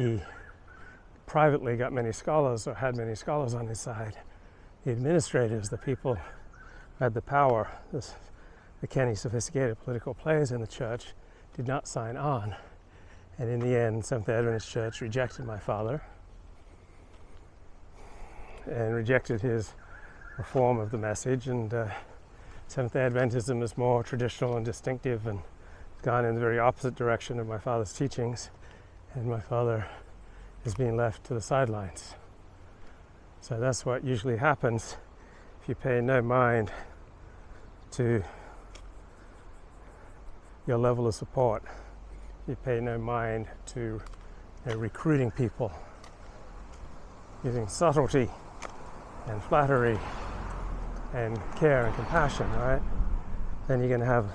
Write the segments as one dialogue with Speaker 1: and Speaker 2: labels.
Speaker 1: He privately got many scholars, or had many scholars on his side. The administrators, the people who had the power, the canny, sophisticated political players in the church, did not sign on. And in the end, Seventh-day Adventist Church rejected my father and rejected his reform of the message. And Seventh-day Adventism is more traditional and distinctive and gone in the very opposite direction of my father's teachings. And my father is being left to the sidelines. So that's what usually happens if you pay no mind to your level of support. You pay no mind to recruiting people using subtlety and flattery and care and compassion, right? Then you're going to have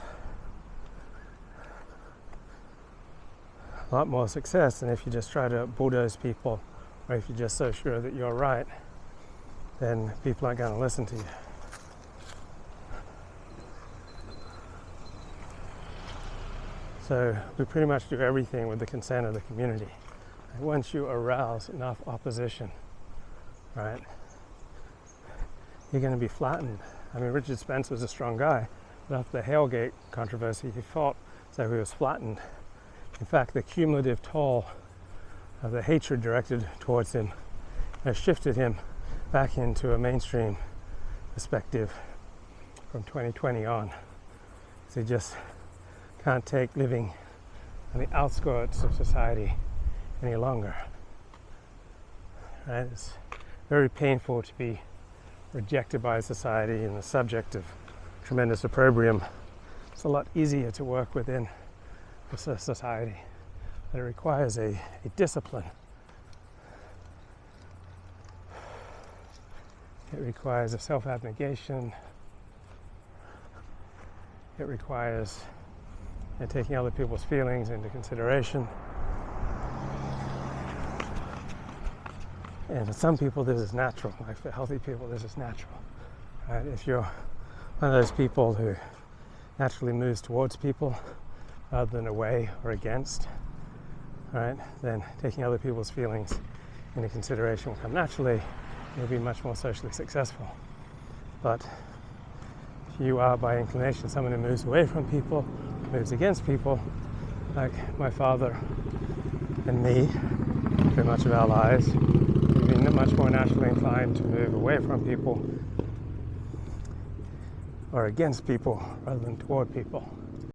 Speaker 1: a lot more success than if you just try to bulldoze people, or if you're just so sure that you're right, then people aren't going to listen to you. So we pretty much do everything with the consent of the community. And once you arouse enough opposition, right, you're going to be flattened. I mean, Richard Spence was a strong guy, but after the Hailgate controversy, he felt as though he was flattened. In fact, the cumulative toll of the hatred directed towards him has shifted him back into a mainstream perspective from 2020 on. So he just can't take living on the outskirts of society any longer. Right? It's very painful to be rejected by society and the subject of tremendous opprobrium. It's a lot easier to work within the society, but it requires a discipline. It requires a self-abnegation. It requires taking other people's feelings into consideration. And for some people this is natural, like for healthy people this is natural. Right? If you're one of those people who naturally moves towards people rather than away or against, right, then taking other people's feelings into consideration will come naturally. You'll be much more socially successful. But if you are by inclination someone who moves away from people, moves against people, like my father and me, through much of our lives, we've been much more naturally inclined to move away from people or against people rather than toward people.